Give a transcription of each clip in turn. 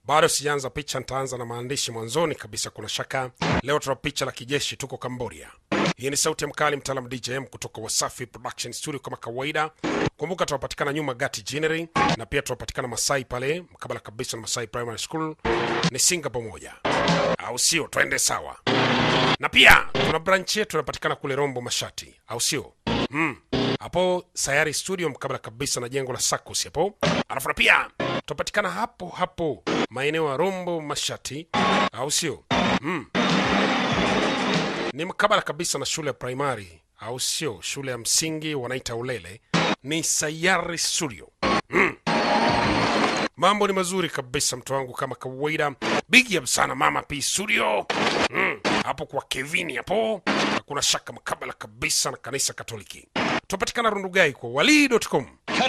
Bado sijaanza picha, nitaanza na maandishi mwanzoni kabisa. Kuna shaka leo tuna picha la kijeshi, tuko Cambodia. Hii ni sauti ya mkali mtaalamu DJM kutoka Wasafi Production Studio kama kawaida. Kumbuka tunapatikana nyuma Gati Jinnery, na pia tunapatikana Masai pale mkabala kabisa na Masai Primary School. Ni Singapore moja, au sio? Twende sawa. Na pia tuna branch yetu tunapatikana kule Rombo Mashati, au sio? Hapo Sayari Studio mkabala kabisa na jengo la Sakus hapo. Alafu na pia tunapatikana hapo maeneo ya Rombo Mashati, au sio? Ni mkabala kabisa na shule ya primary, au sio? Shule ya msingi wanaita Ulele. Ni Sayari Studio. Mambo ni mazuri kabisa mtu wangu kama kawaida. Big up sana Mama P Studio. Hapo kwa Kevin hapo. Hakuna shaka mkabala kabisa na kanisa Katoliki. Tunapatikana Rundugai kwa wali.com.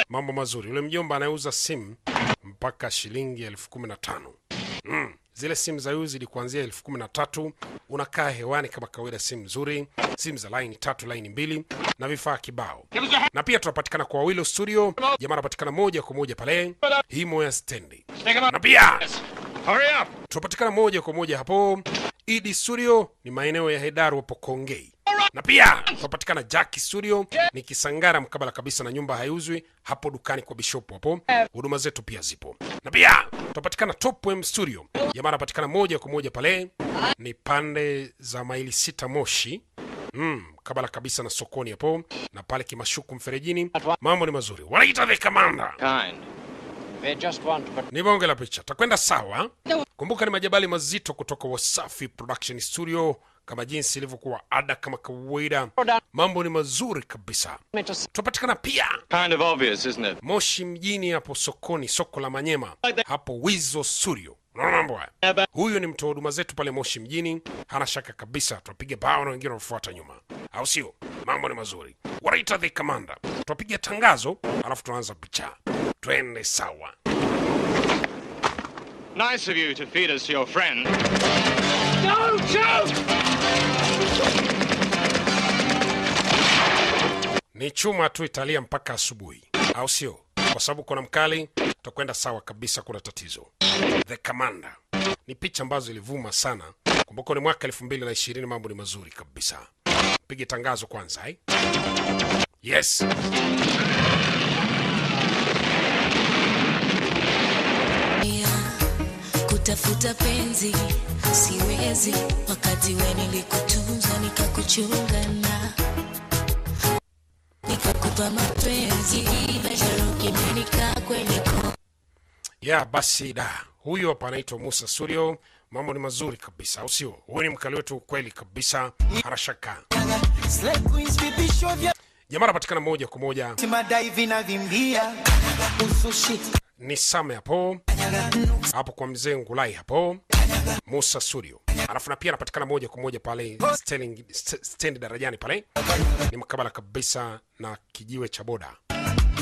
Mambo mazuri. Yule mjomba anauza simu mpaka shilingi 15,000. Zile simu za yuzi ni kuanzia 13,000. Unakaa hewani kama kawaida, simu nzuri, simu za line 3, line 2 na vifaa kibao. Na pia tunapatikana kwa Wilo Studio, jamaa anapatikana moja kwa moja pale Himo ya stendi. Na pia tunapatikana moja kwa moja hapo Idi Studio, ni maeneo ya Hedaru hapo Kongei. Na pia tunapatikana Jackie Studio, ni Kisangara mkabala kabisa na nyumba haiuzwi hapo dukani kwa Bishop hapo. Huduma zetu pia zipo. Na pia tunapatikana Top M Studio, jamaa anapatikana moja kwa moja pale ni pande za maili 6 Moshi. Kabala kabisa na sokoni hapo na pale Kimashuku mferejini. Mambo ni mazuri. Wanaita the commander. Ni bonge la picha. Takwenda sawa. Kumbuka ni majabali mazito kutoka Wasafi Production Studio kama jinsi ilivyokuwa ada kama kawaida. Mambo ni mazuri kabisa. Tunapatikana pia Moshi mjini hapo sokoni, soko la Manyema hapo Wizo Studio. Mambo haya. Huyu ni mtu wa huduma zetu pale Moshi mjini. Hana shaka kabisa tunapiga bao na wengine wanafuata nyuma, au sio? Mambo ni mazuri. Wanaita the commander. Tunapiga tangazo alafu tunaanza picha. Twende sawa. Nice of you to feed us to your friend. Don't shoot! Ni chuma tu Italia mpaka asubuhi, au sio? Kwa sababu kuna mkali, tutakwenda sawa kabisa, kuna tatizo. The Commander. Ni picha ambazo ilivuma sana. Kumbuka ni mwaka 2020, mambo ni mazuri kabisa. Pige tangazo kwanza, Yes. Kutafuta penzi siwezi, wakati wewe nilikutunza nikakuchungana nikakupa mapenzi nika kweli. Basi da. Huyo hapa anaitwa Musa Studio. Mambo ni mazuri kabisa, au sio? Huyu ni mkali wetu kweli kabisa. Harashaka. Jamaa anapatikana moja kwa moja ni Same hapo kwa mzee Ngulai hapo Musa Studio. Alafu na pia anapatikana moja kwa moja pale stand darajani pale, ni mkabala kabisa na kijiwe cha boda.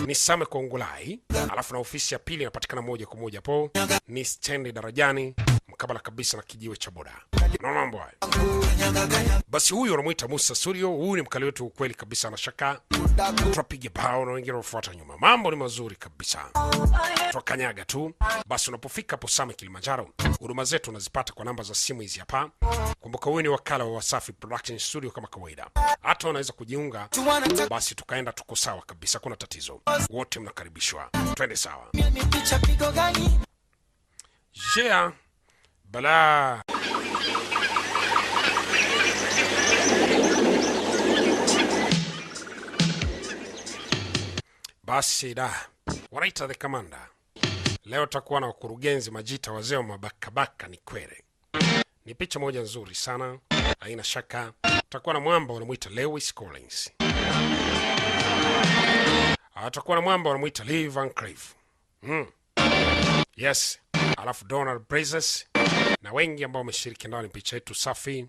Ni Same kwa Ngulai. Alafu na ofisi ya pili inapatikana moja kwa moja hapo ni stand darajani mkabala kabisa na kijiwe cha boda. Na mambo haya. Basi huyu anamuita Musa Studio. Huyu ni mkali wetu kweli kabisa, na shaka tunapiga bao na wengine wanafuata nyuma. Mambo ni mazuri kabisa. Tukanyaga tu. Basi unapofika hapo Same Kilimanjaro, huduma zetu unazipata kwa namba za simu hizi hapa. Kumbuka huyu ni wakala wa Wasafi Production Studio kama kawaida. Hata unaweza kujiunga, basi tukaenda tuko sawa kabisa, kuna tatizo. Wote mnakaribishwa. Twende sawa. Jea bala. Basi da. Wanaita the commander. Leo takuwa na wakurugenzi majita, wazee wa mabakabaka ni kwere. Ni picha moja nzuri sana, haina shaka. Takuwa na mwamba wanamuita Lewis Collins. Atakuwa na mwamba wanamuita Lee Van Cleef. Yes. Alafu Donald Brazes na wengi ambao wameshiriki ndani picha yetu safi.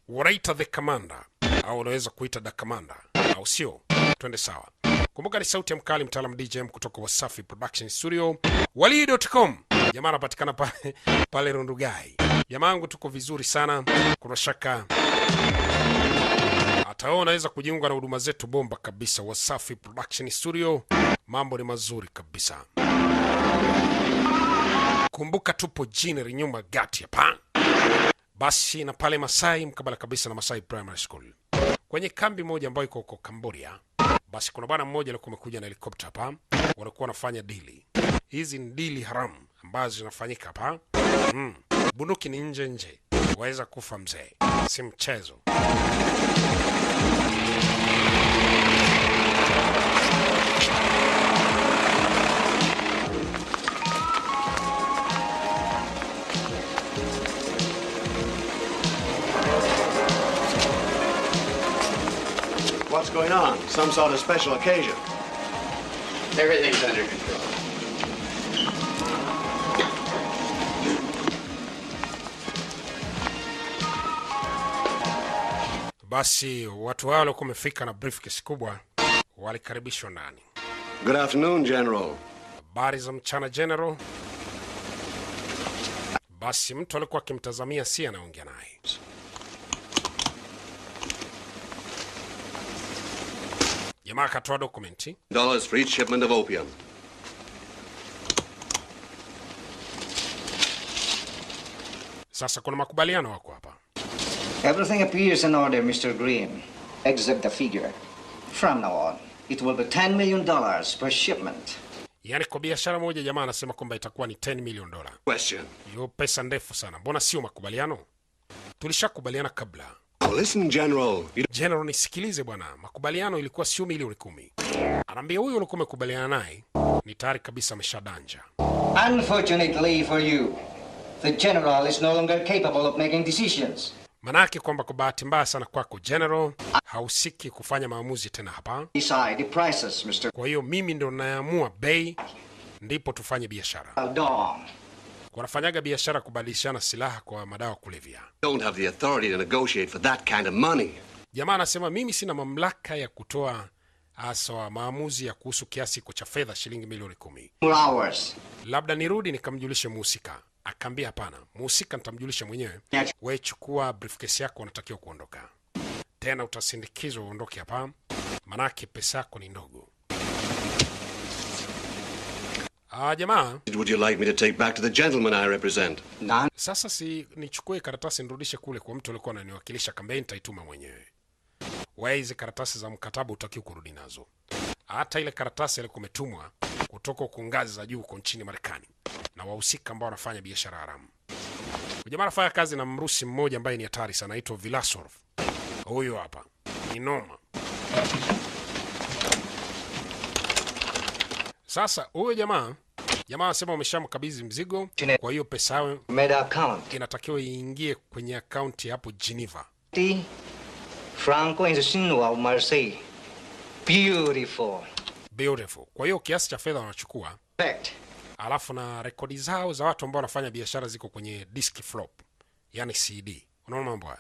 Wanaita the commander, au unaweza kuita the commander, au sio? Twende sawa. Kumbuka ni sauti ya mkali mtaalamu DJM kutoka Wasafi Production Studio. Wali.com. Jamaa anapatikana pale Rundugai. Jamaa wangu tuko vizuri sana. Kuna shaka hata wewe unaweza kujiunga na huduma zetu bomba kabisa. Wasafi Production Studio, mambo ni mazuri kabisa. Kumbuka tupo Jineri nyuma gati hapa. Basi na pale Masai mkabala kabisa na Masai Primary School. Kwenye kambi moja ambayo iko huko Cambodia. Basi kuna bwana mmoja alikuwa amekuja na helikopta hapa. Walikuwa wanafanya dili. Hizi ni dili haramu ambazo zinafanyika hapa. Bunduki ni nje. Waweza kufa mzee. Si mchezo. What's going on? Some sort of special occasion? Everything's under control. Basi watu wao walikuwa wamefika na briefcase kubwa, walikaribishwa ndani. Good afternoon, General. Habari za mchana General. Basi mtu alikuwa akimtazamia si anaongea naye. Jamaa akatoa dokumenti. $1 for each shipment of opium. Sasa kuna makubaliano wako hapa. Everything appears in order, Mr. Green, except the figure. From now on, it will be $10 million per shipment. Yaani kwa biashara moja jamaa anasema kwamba itakuwa ni $10 million. Question. Hiyo pesa ndefu sana. Mbona sio makubaliano? Tulishakubaliana kabla. Oh, listen, General. General, nisikilize bwana. Makubaliano ilikuwa sio milioni 10. Anaambia huyo alikuwa amekubaliana naye ni tayari kabisa ameshadanja. Unfortunately for you, the General is no longer capable of making decisions. Manake kwamba kwa bahati mbaya sana kwako General, hausiki kufanya maamuzi tena hapa. Decide the prices, Mr. Kwa hiyo mimi ndo naamua bei, ndipo tufanye biashara. Aldong. Wanafanyaga biashara kubadilishana silaha kwa madawa kulevya. Don't have the authority to negotiate for that kind of money. Jamaa anasema mimi sina mamlaka ya kutoa hasa maamuzi ya kuhusu kiasi cha fedha shilingi milioni 10. 2 hours. Labda nirudi nikamjulishe muhusika. Akaambia hapana, muhusika nitamjulisha mwenyewe. Wewe chukua briefcase yako, unatakiwa kuondoka. Tena utasindikizwa uondoke hapa. Manake pesa yako ni ndogo. Jamaa, Would you like me to take back to the gentleman I represent? None. sasa si nichukue karatasi nirudishe kule kwa mtu alikuwa ananiwakilisha kampeni, nitaituma mwenyewe. Wewe hizo karatasi za mkataba utakiwa kurudi nazo. Hata ile karatasi ile kumetumwa kutoka kwa ngazi za juu huko nchini Marekani na wahusika ambao wanafanya biashara haramu. Jamaa anafanya kazi na Mrusi mmoja ambaye ni hatari sana, anaitwa Vilasov. Huyo hapa. Ni noma. Sasa huyo jamaa anasema umeshamkabidhi mzigo, kwa hiyo pesa yao Made account. inatakiwa iingie kwenye akaunti hapo Geneva. Franco and Sinua of Marseille. Beautiful. Kwa hiyo kiasi cha fedha wanachukua, Fact. alafu na rekodi zao za watu ambao wanafanya biashara ziko kwenye disk flop, yani CD. Unaona mambo haya?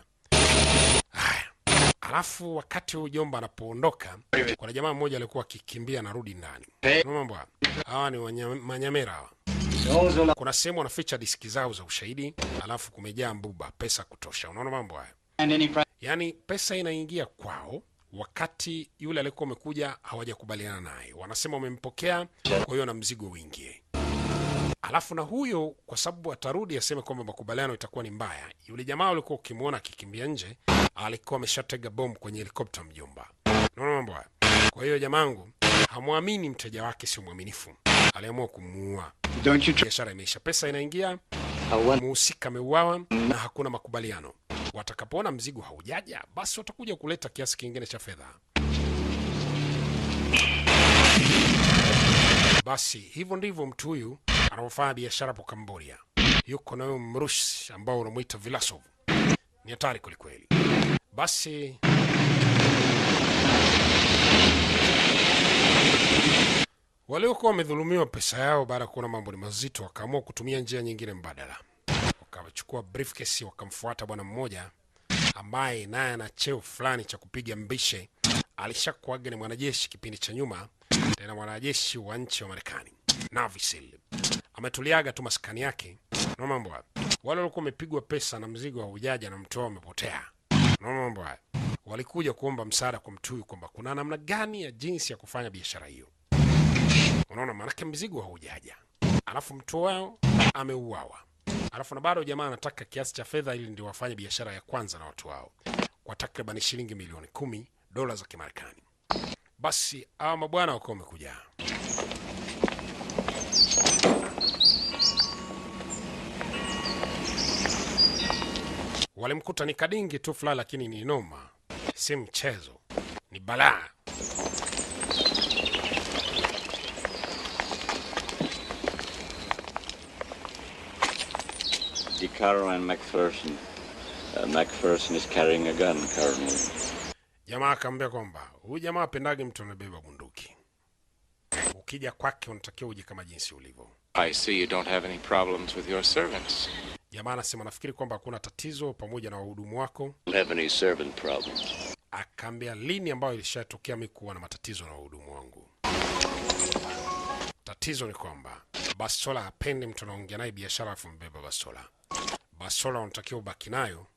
Haya. Alafu wakati ujomba anapoondoka, kuna jamaa mmoja alikuwa akikimbia anarudi ndani. Unaona mambo haya? Hawa ni manyamera hawa. Kuna sehemu wanaficha diski zao za ushahidi, alafu kumejaa mbuba, pesa kutosha. Unaona mambo haya? Yaani pesa inaingia kwao wakati yule alikuwa amekuja hawajakubaliana naye. Wanasema wamempokea, kwa hiyo na mzigo uingie. Alafu na huyo kwa sababu atarudi aseme kwamba makubaliano itakuwa ni mbaya. Yule jamaa alikuwa ukimuona akikimbia nje, alikuwa ameshatega bomu kwenye helikopta mjomba. Unaona mambo haya? Kwa hiyo jamangu hamwamini mteja wake, sio mwaminifu. Aliamua kumuua. Biashara imeisha, pesa inaingia, muhusika ameuawa na hakuna makubaliano. Watakapoona mzigo haujaja, basi watakuja kuleta kiasi kingine cha fedha. Basi hivyo ndivyo mtu huyu anafanya biashara hapo Cambodia. Yuko na Mrusi ambao unamuita Vilasov. Ni hatari kweli. Basi waliokuwa wamedhulumiwa pesa yao baada ya kuona mambo ni mazito, wakaamua kutumia njia nyingine mbadala. Wakachukua briefcase, wakamfuata bwana mmoja ambaye naye ana cheo fulani cha kupiga mbishe. Alishakuaga ni mwanajeshi kipindi cha nyuma, tena mwanajeshi wa nchi wa Marekani, Navy SEAL. Ametuliaga tu maskani yake. Na mambo haya. Wale walikuwa wamepigwa pesa na mzigo haujaja na mtu wao amepotea. Na mambo haya. walikuja kuomba msaada kwa mtu huyu kwamba kuna namna gani ya jinsi ya kufanya biashara hiyo. Unaona, maanake mzigo haujaja, alafu mtu wao ameuawa, alafu na bado jamaa anataka kiasi cha fedha ili ndio wafanye biashara ya kwanza na watu wao kwa takriban shilingi milioni 10 dola za Kimarekani. Basi hawa mabwana wako wamekuja. Walimkuta ni kadingi tu fulani, lakini ni noma, si mchezo, ni balaa. DeCaro and McPherson. McPherson is carrying a gun, Colonel. Jamaa akamwambia kwamba huyu jamaa apendage mtu anabeba bunduki. Ukija kwake unatakiwa uje kama jinsi ulivyo. I see you don't have any problems with your servants. Jamaa anasema nafikiri kwamba hakuna tatizo pamoja na wahudumu wako. Don't have any servant problems. Akaambia lini ambayo ilishatokea mimi kuwa na matatizo na wahudumu wangu. Tatizo ni kwamba Bastola hapendi mtu anaongea naye biashara afu mbeba Bastola. Bastola unatakiwa ubaki nayo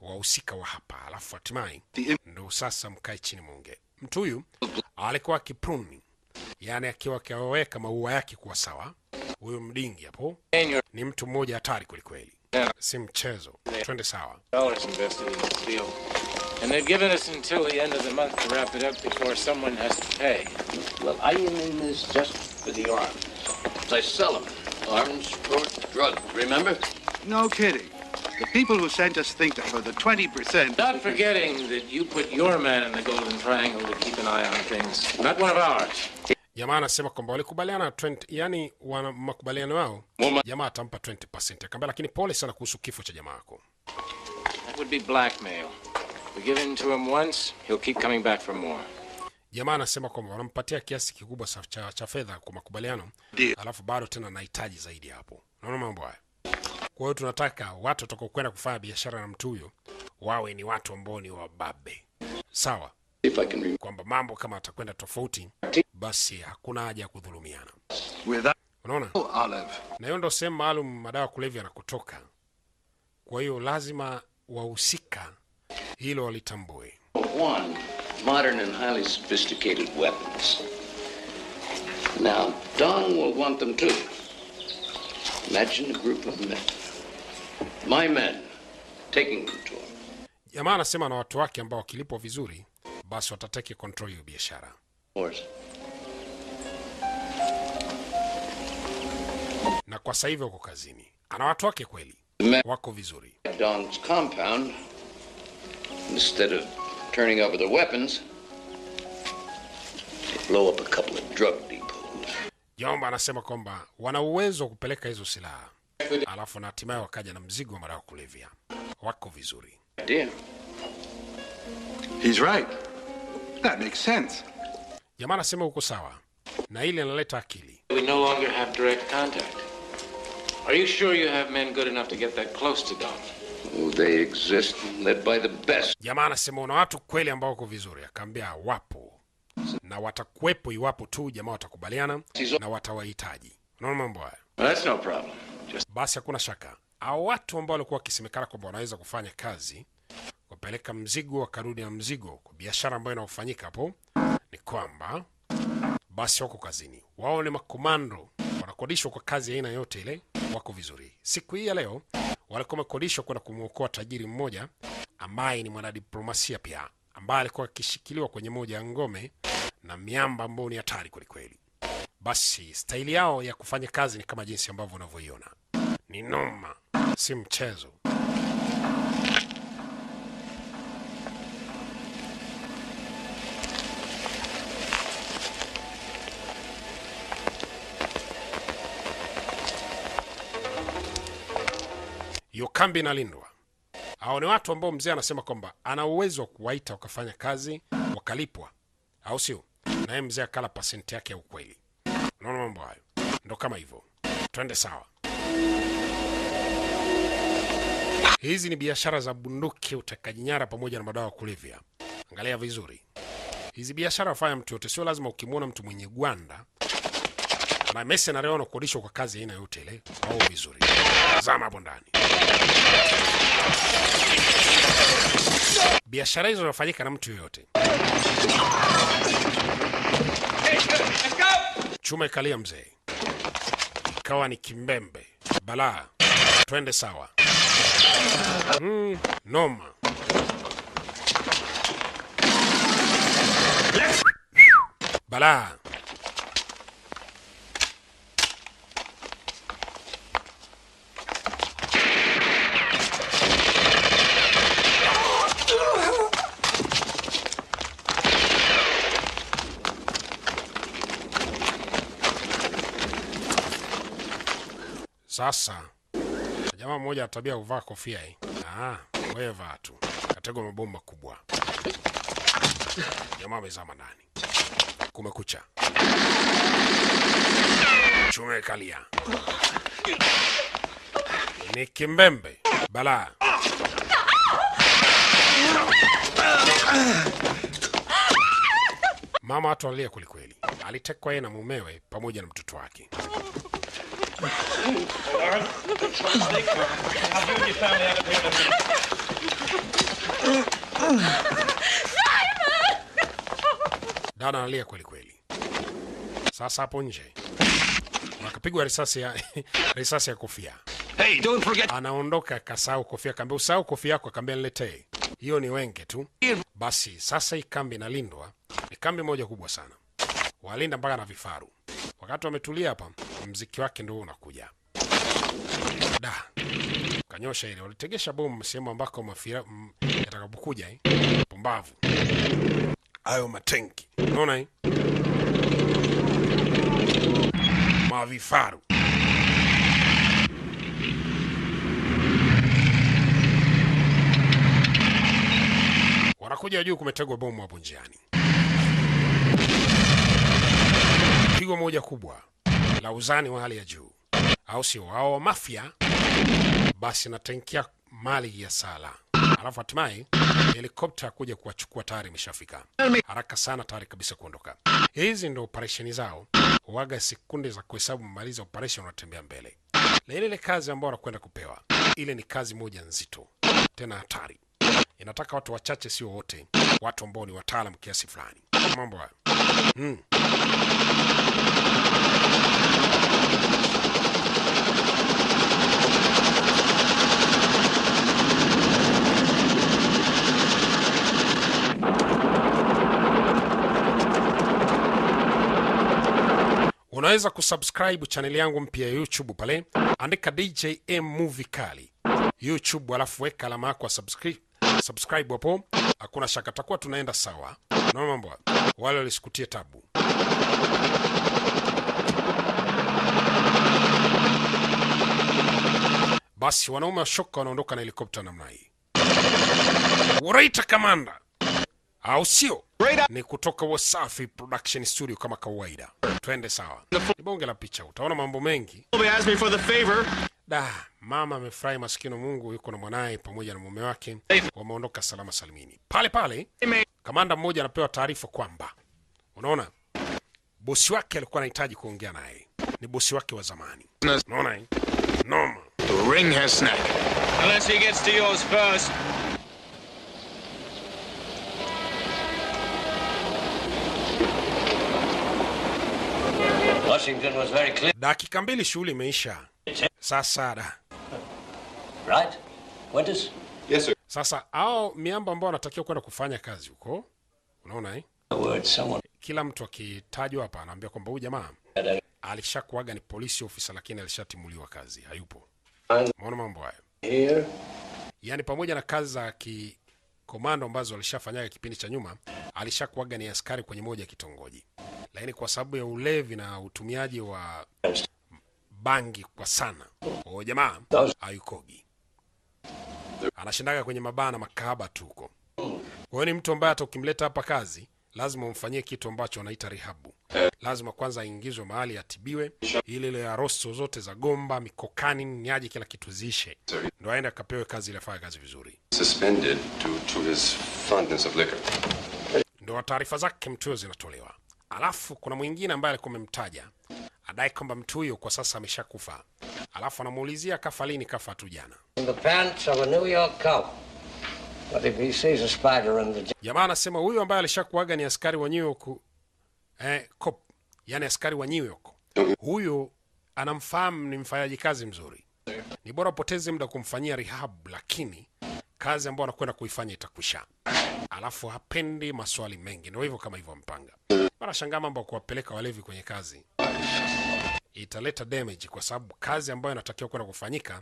wahusika wa hapa, alafu hatimaye ndio sasa mkae chini muongee. Mtu huyu alikuwa kipruni, yani akiwa akiweka maua yake kuwa sawa. Huyo mdingi hapo ni mtu mmoja hatari kweli kweli, si mchezo. Twende sawa. Dollars invested in this deal. And they've given us until the end of the month to wrap it up before someone has to pay. Well, I am in this just for the arms. I sell them. Arms for drugs, remember? No kidding. The people who sent us think that for the 20%... Not forgetting that you put your man in the Golden Triangle to keep an eye on things. Not one of ours. Jamaa anasema kwamba walikubaliana 20, yani wana makubaliano yao. Jamaa atampa 20%. Akamwambia lakini pole sana kuhusu kifo cha jamaa yako. That would be blackmail. We give in to him once, he'll keep coming back for more. Jamaa anasema kwamba wanampatia kiasi kikubwa cha fedha kwa makubaliano, alafu bado tena anahitaji zaidi hapo. Unaona mambo haya? Kwa hiyo tunataka watu watakao kwenda kufanya biashara na mtu huyo wawe ni watu ambao ni wababe. Sawa? Kwamba mambo kama atakwenda tofauti, basi hakuna haja ya kudhulumiana. Unaona? Na hiyo ndio sehemu maalum madawa kulevya yanakotoka. Kwa hiyo lazima wahusika hilo walitambue. One, modern and highly sophisticated weapons. Now, Don will want them too. Imagine a group of men. My men taking them to him. Jamaa anasema na watu wake ambao wakilipwa vizuri, basi watateke control hiyo biashara. Na kwa sasa hivi wako kazini. Ana watu wake kweli. Wako vizuri. Don's compound, instead of turning over the weapons, they blow up a couple of drug depots. Jomba anasema kwamba wana uwezo wa kupeleka hizo silaha. Alafu na hatimaye wakaja na mzigo wa madawa kulevya. Wako vizuri. Dear. He's right. That makes sense. Jamaa anasema uko sawa. Na ile analeta akili. We no longer have direct contact. Are you sure you have men good enough to get that close to Don? Oh, they exist, led by the best. Jamaa anasema una watu kweli ambao wako vizuri. Akaambia wapo. Na watakuwepo iwapo tu jamaa watakubaliana na watawahitaji. Unaona mambo haya? Well, that's no problem. Basi hakuna shaka. Hao watu ambao walikuwa wakisemekana kwamba wanaweza kufanya kazi, kupeleka mzigo wakarudi na mzigo kwa biashara ambayo inafanyika hapo, ni kwamba basi wako kazini. Wao ni makomando, wanakodishwa kwa kazi aina yote ile, wako vizuri. Siku hii ya leo walikuwa wamekodishwa kwenda kumuokoa tajiri mmoja ambaye ni mwanadiplomasia pia, ambaye alikuwa akishikiliwa kwenye moja ya ngome na miamba ambao ni hatari kweli kweli. Basi staili yao ya kufanya kazi ni kama jinsi ambavyo unavyoiona. Ni noma, si mchezo. Hiyo kambi inalindwa. Hao ni watu ambao mzee anasema kwamba ana uwezo wa kuwaita wakafanya kazi wakalipwa, au sio? Naye mzee akala pasenti yake ya ukweli. Unaona mambo hayo? Ndo kama hivyo. Twende sawa. Hizi ni biashara za bunduki, utekaji nyara pamoja na madawa kulevya. Angalia vizuri. Hizi biashara wafanya mtu yote, sio lazima ukimwona mtu mwenye gwanda na mese na reo anakodishwa kwa kazi aina yote ile au vizuri. Zama hapo ndani. Biashara hizo zinafanyika na mtu yoyote. Chuma ikalia mzee. Ikawa ni kimbembe. Balaa. Twende sawa. Noma. Balaa. Sasa jamaa mmoja ana tabia kuvaa kofia hii. Wewe vaa tu. Katego mabomu makubwa. Jamaa amezama ndani. Kumekucha. Chuma ikalia. Ni kimbembe. Balaa. Mama watu alia kwelikweli. Alitekwa yeye na mumewe pamoja na mtoto wake. Dada analia kweli kweli. Sasa hapo nje wakapigwa risasi ya kofia. Hey, don't forget. Anaondoka kasahau kofia, kaambia usahau kofia yako, kaambia niletee. Hiyo ni wenge tu. Basi sasa hii kambi inalindwa. Ni kambi moja kubwa sana. Walinda mpaka na vifaru. Wakati wametulia hapa, mziki wake ndio unakuja. Da. Kanyosha ile. Walitegesha bomu sehemu ambako mafia yatakapokuja pumbavu. Hayo matenki. Unaona mavifaru. Wanakuja juu, kumetegwa bomu hapo njiani. Pigo moja kubwa la uzani wa hali ya juu. Au sio? Hao mafia basi na tenkia mali ya sala. Alafu hatimaye helikopta kuja kuwachukua, tayari imeshafika. Haraka sana, tayari kabisa kuondoka. Hizi ndio operesheni zao. Huaga sekunde za kuhesabu maliza operation, unatembea mbele. Na ile kazi ambayo wanakwenda kupewa, ile ni kazi moja nzito tena hatari. Inataka watu wachache, sio wote, watu ambao ni wataalamu kiasi fulani. Mambo haya. Unaweza kusubscribe channel yangu mpya ya YouTube pale. Andika DJM Movie Kali YouTube, alafu weka alama yako subscribe hapo. Hakuna shaka takuwa tunaenda sawa. Na mambo wale walisikutie tabu. Basi wanaume wa shoka wanaondoka na helikopta namna hii. Uraita kamanda. Au sio? Ni kutoka Wasafi Production Studio kama kawaida. Twende sawa. Ni bonge la picha. Utaona mambo mengi. Da, mama amefurahi maskino Mungu, yuko na mwanae pamoja na mume wake. Wameondoka salama salimini. Pale pale, kamanda mmoja anapewa taarifa kwamba, unaona, bosi wake alikuwa anahitaji kuongea naye. Ni bosi wake wa zamani. Unaona? Noma. The ring has snapped. Unless he gets to yours first. Washington was very clear. Dakika mbili shughuli imeisha. Sasa da. Right? Winters? Yes, sir. Sasa hao miamba ambao wanatakiwa kwenda kufanya kazi huko. Unaona Kila mtu akitajwa hapa anaambia kwamba huyu jamaa alishakuaga ni polisi ofisa, lakini alishatimuliwa kazi, hayupo. Unaona mambo haya? Here. Yaani pamoja na kazi za komando ambazo alishafanyaga kipindi cha nyuma, alishakuaga ni askari kwenye moja ya kitongoji. Lakini kwa sababu ya ulevi na utumiaji wa bangi kwa sana, huyo jamaa hayukogi. Anashindaga kwenye mabaa na makahaba tu huko. Kwa hiyo ni mtu ambaye hata ukimleta hapa kazi, lazima umfanyie kitu ambacho wanaita rehabu. Lazima kwanza aingizwe mahali atibiwe, ile ya rosto zote za gomba, mikokani, nyaji, kila kitu zishe. Ndio aende akapewe kazi ile, afanye kazi vizuri. Suspended due to his fondness of liquor. Ndio taarifa zake mtu huyo zinatolewa. Alafu kuna mwingine ambaye alikuwa amemtaja, adai kwamba mtu huyo kwa sasa ameshakufa. Alafu anamuulizia kafa lini? Kafa tu jana. In the pants of a New York cow. But if he sees a spider in the... Jamaa anasema huyu ambaye alishakuaga ni askari wa New York, cop, yani askari wa New York. Huyo anamfahamu ni mfanyaji kazi mzuri. Ni bora upoteze muda kumfanyia rehab, lakini kazi ambayo anakwenda kuifanya itakwisha. Alafu hapendi maswali mengi. Ndio hivyo kama hivyo mpanga. Mara shangaa mambo ya kuwapeleka walevi kwenye kazi italeta damage, kwa sababu kazi ambayo inatakiwa kwenda kufanyika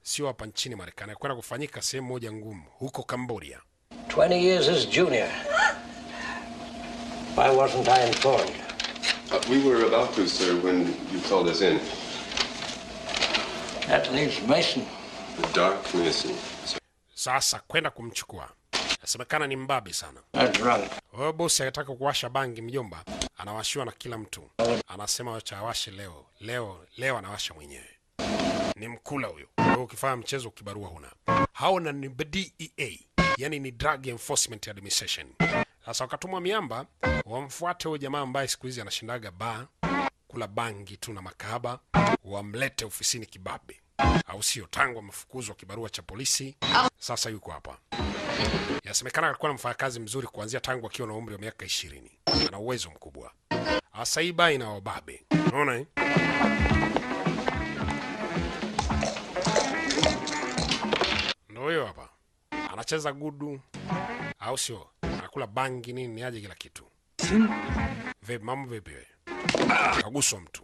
sio hapa nchini Marekani, kwenda kufanyika sehemu moja ngumu huko Cambodia. 20 years as junior. Why wasn't I informed? We were about to, sir, when you called us in. That leaves Mason. The Dark Mason. Sasa kwenda kumchukua. Nasemekana ni mbabe sana. Drunk. Wewe bosi anataka kuwasha bangi mjomba, anawashiwa na kila mtu. Anasema wacha awashe leo. Leo anawasha mwenyewe. Ni mkula huyo. Wewe ukifanya mchezo kibarua huna. Hao na ni DEA, yani ni Drug Enforcement Administration. Sasa wakatumwa miamba wamfuate huyo jamaa ambaye siku hizi anashindaga bar kula bangi tu na makahaba, wamlete ofisini kibabe. Au sio? Tangu amefukuzwa kibarua cha polisi, sasa yuko hapa. Yasemekana alikuwa na mfanyakazi mzuri kuanzia tangu akiwa na umri wa miaka 20. Ana uwezo mkubwa. Asaiba ina wababe. Unaona eh? Ndio huyo hapa. Anacheza gudu. Au sio? Anakula bangi nini aje kila kitu. Vipi mambo vipi wewe? Kaguswa mtu.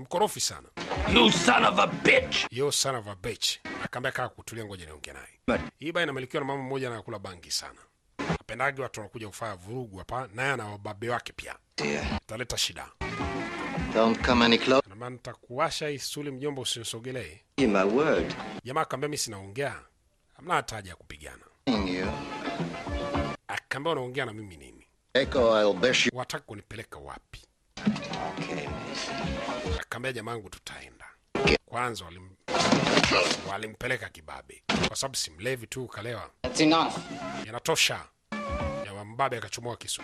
Mkorofi sana. You son of a bitch! You son of a bitch. Akaambia kaa kutulia, ngoja niongee naye. Hii baa inamilikiwa na mama mmoja na anakula bangi sana. Apendagi watu wanakuja kufanya vurugu hapa, naye ana wababe wake pia. Italeta shida. Don't come any closer. Na maana nitakuwasha hii stuli mjomba, usinisogelee. In my word. Jamaa akamwambia mimi sinaongea. Hamna hata haja ya kupigana. Akaambia unaongea na mimi nini? Echo, I'll bash you. Wataka kunipeleka wapi? Okay. Akaambia jamangu tutaenda. Kwanza walimpeleka kibabe. Kwa sababu si mlevi tu kalewa. That's enough. Yanatosha. Ya mbabe akachomoa kisu.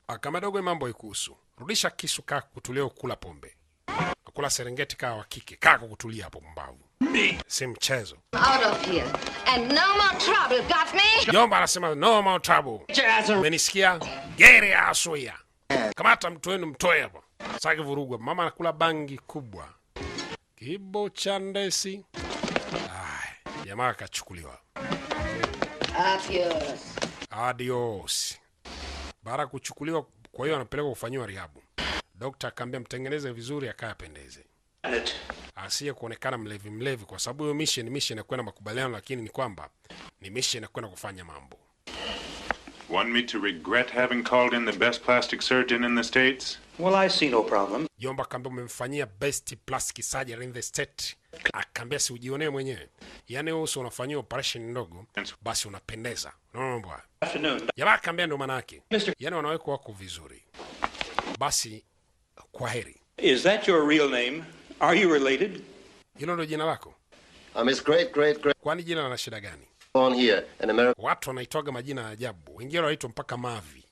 Akaambia dogo, mambo ikuhusu. Rudisha kisu, kaa kutulia kula pombe. Kula Serengeti kaa wa kike. Kaa kutulia hapo mbavu. Si mchezo. Out of here. And no more trouble, got me? Jomba anasema no more trouble. Umenisikia? Gere asuya. Kamata mtu wenu mtoe hapo. Saki vurugu. Mama anakula bangi kubwa. Kibo chandesi. Jamaa akachukuliwa. Adios. Adios. Baada kuchukuliwa, kwa hiyo anapelekwa kufanyiwa rihabu. Dokta akamwambia mtengeneze vizuri akae apendeze. Asiye kuonekana mlevi kwa sababu hiyo mission ya kwenda makubaliano, lakini ni kwamba ni mission ya kwenda kufanya mambo. Want me to regret having called in the best plastic surgeon in the States? Well, I see no problem. Jomba akamwambia umemfanyia best plastic surgery in the state. Akamwambia si ujionee mwenyewe. Yaani wewe unafanyia operation ndogo, basi unapendeza. Unaona bwana? Afternoon. Jamaa akamwambia ndo maana yake. Yaani wanaweka wako vizuri. Basi kwaheri. Is that your real name? Are you related? Hilo ndo jina lako? I'm his great. Kwani jina lina shida gani? Born here in America. Watu wanaitwaga majina ya ajabu. Wengine wanaitwa mpaka Mavi.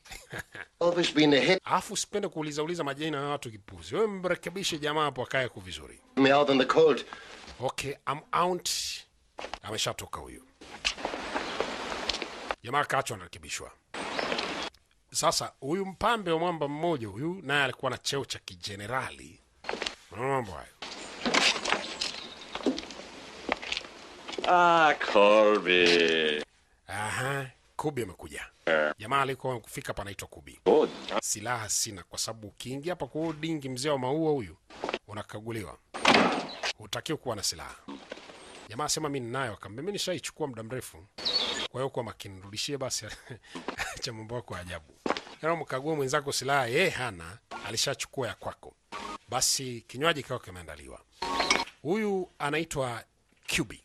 Always been a hit. Alafu usipende kuuliza majina ya watu kipuzi. Wewe mrekebishe jamaa hapo akae kwa vizuri. Me out in the cold. Okay, I'm out. Ameshatoka huyu. Jamaa kaachwa anarekebishwa. Sasa huyu mpambe wa mwamba mmoja huyu naye alikuwa na cheo cha kijenerali. Mambo hayo. Colby. Aha, Kubi amekuja. Jamaa alikuwa kufika panaitwa Kubi. Silaha sina kwa sababu ukiingia hapa kwa dingi mzee wa maua huyu unakaguliwa. Hutakiwi kuwa na silaha. Jamaa asema mimi ninayo, akamwambia mimi nishaichukua muda mrefu. Kwa hiyo kwa makini rudishie basi cha mambo yako ajabu. Kama mkague mwenzako silaha yeye hana, alishachukua ya kwako. Basi kinywaji kao kimeandaliwa. Huyu anaitwa Kubi.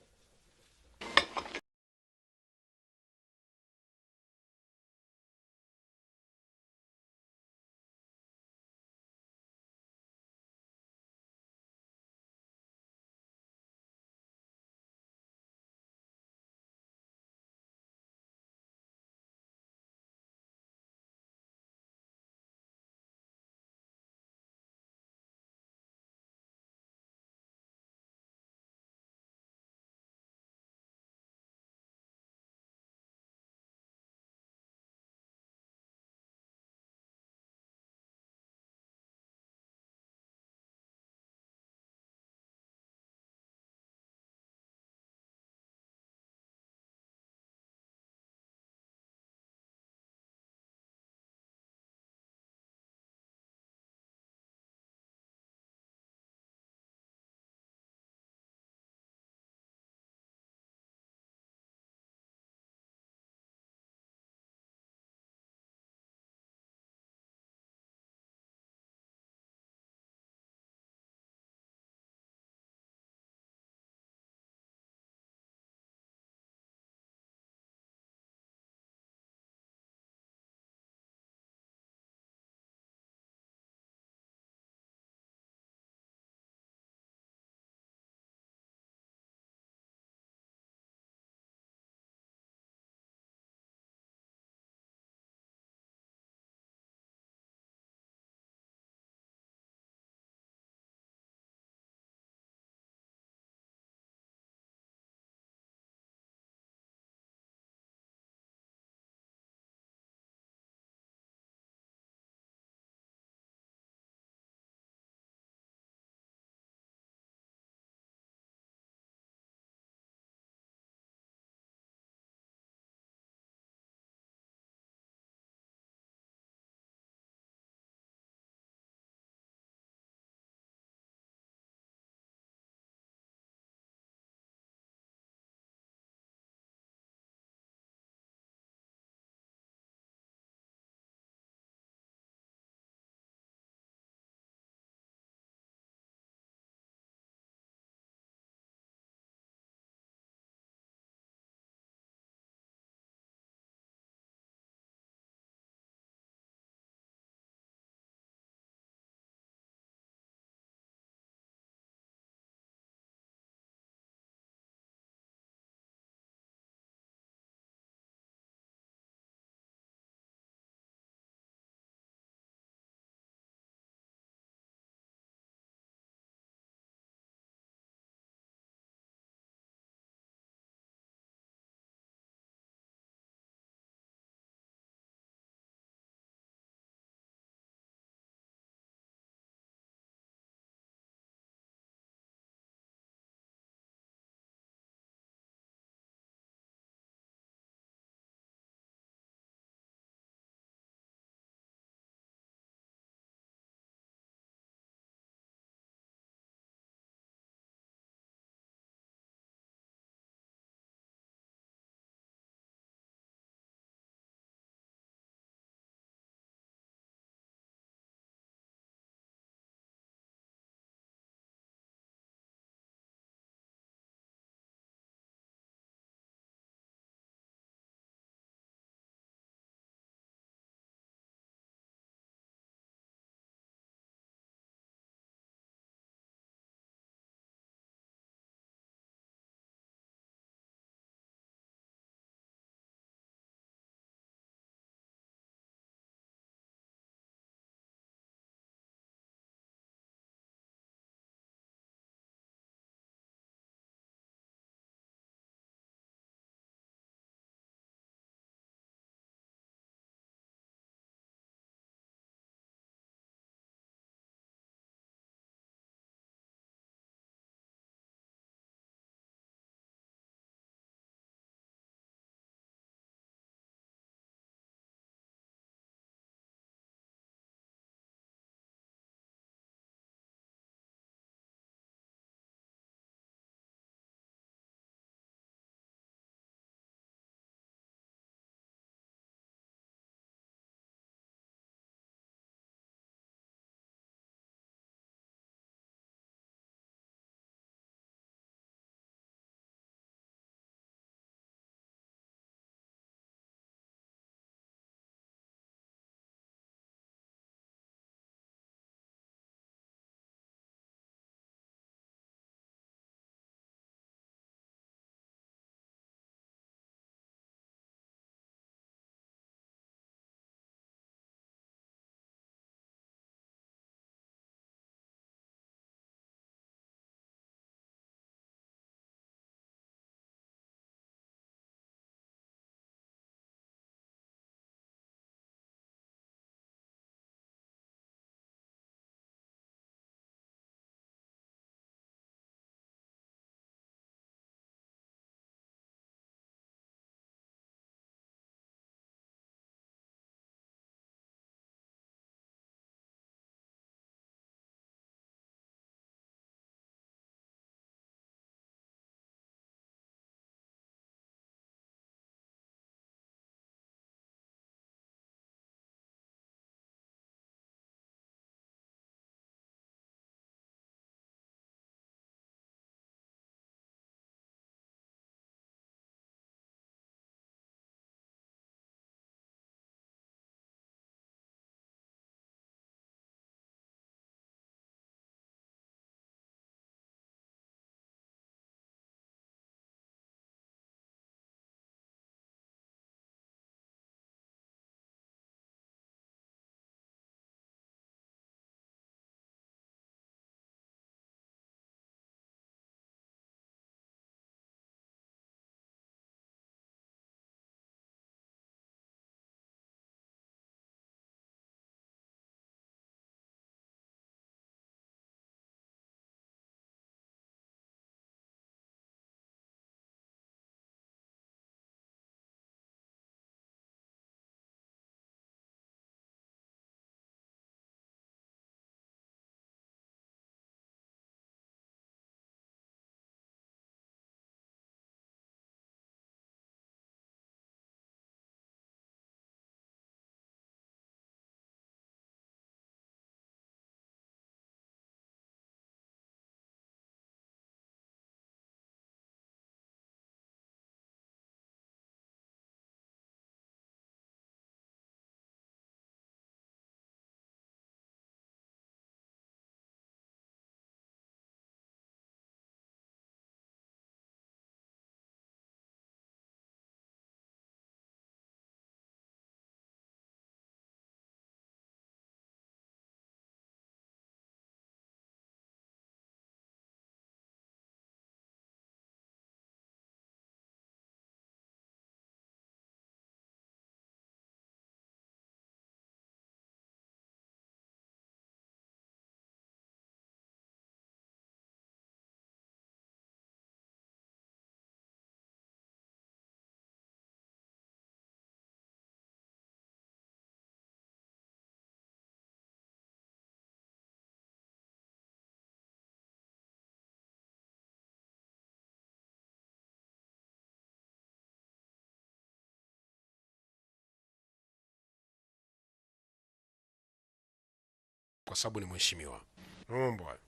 kwa sababu ni mheshimiwa. Mambo hayo.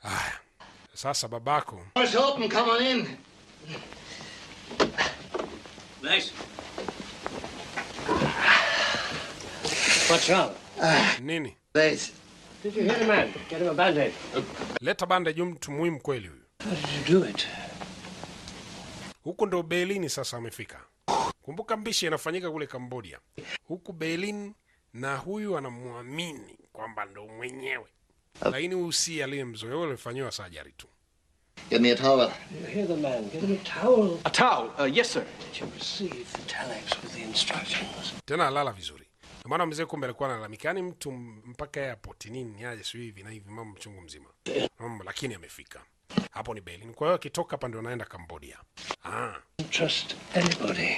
Aya. Sasa babako. Let's open, come on in. Nice. What's wrong? Nini? Did you hit a man? Get him a band-aid. Leta bandage, mtu muhimu kweli huyu. How did you do it? Huku ndo Berlin sasa amefika. Kumbuka mbishi inafanyika kule Cambodia. Huku Berlin na huyu anamwamini kwamba ndo mwenyewe. Lakini usi aliyemzoea yule alifanywa surgery tu. Give me a towel. You hear the man. Get him a towel. A towel? Yes, sir. Did you receive the telex with the instructions? Tena alala vizuri. Kwa maana mzee kumbe alikuwa analalamika, yani mtu mpaka airport nini aje sio hivi na hivi mambo mchungu mzima. Lakini amefika. Hapo ni Berlin. Kwa hiyo akitoka hapa ndio anaenda Cambodia. Trust anybody.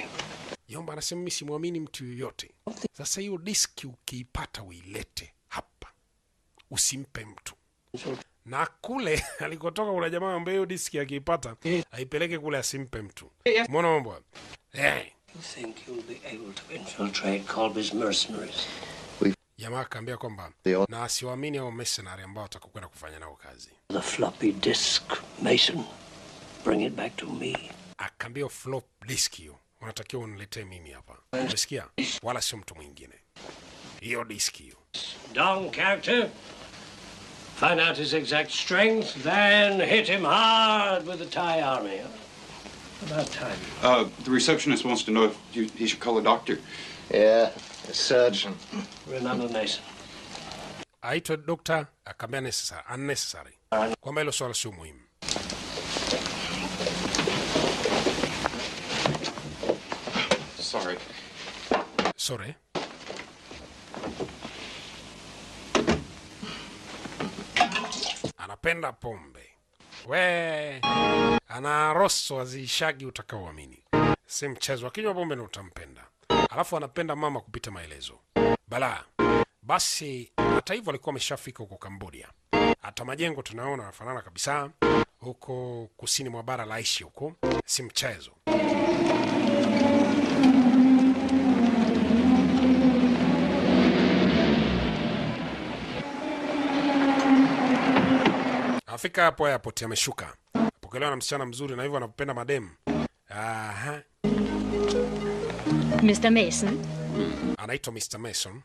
Yomba anasema mimi simwamini mtu yoyote. Sasa hiyo diski ukiipata uilete hapa. Usimpe mtu. Na kule alikotoka kuna jamaa ambaye hiyo diski akiipata aipeleke kule asimpe mtu. Umeona mambo? You think you'll be able to infiltrate Colby's mercenaries? Jamaa akaambia kwamba na asiwaamini hao mercenary ambao watakwenda kufanya nao kazi. The floppy disk, Mason. Bring it back to me. Akaambia flop disk hiyo unatakiwa uniletee mimi hapa. Unasikia? Wala sio mtu mwingine. Hiyo disk hiyo. Dong character. Find out his exact strength, then hit him hard with the Thai army. About time. The receptionist wants to know if he should call a doctor. Yeah, a surgeon. Remember Mason. Aitwa doctor akaambia unnecessary. Kwamba hilo swala sio muhimu. Sorry. Anapenda pombe. We, ana rosso azishagi utakaoamini. Si mchezo, akinywa pombe na utampenda. Alafu anapenda mama kupita maelezo. Bala. Basi hata hivyo alikuwa ameshafika huko Cambodia. Hata majengo tunaona yanafanana kabisa huko kusini mwa bara la Asia huko. Si mchezo. Afika hapo airport ameshuka. Pokelewa na msichana mzuri na hivyo anapenda madem. Aha. Mr. Mason? Anaitwa Mr. Mason.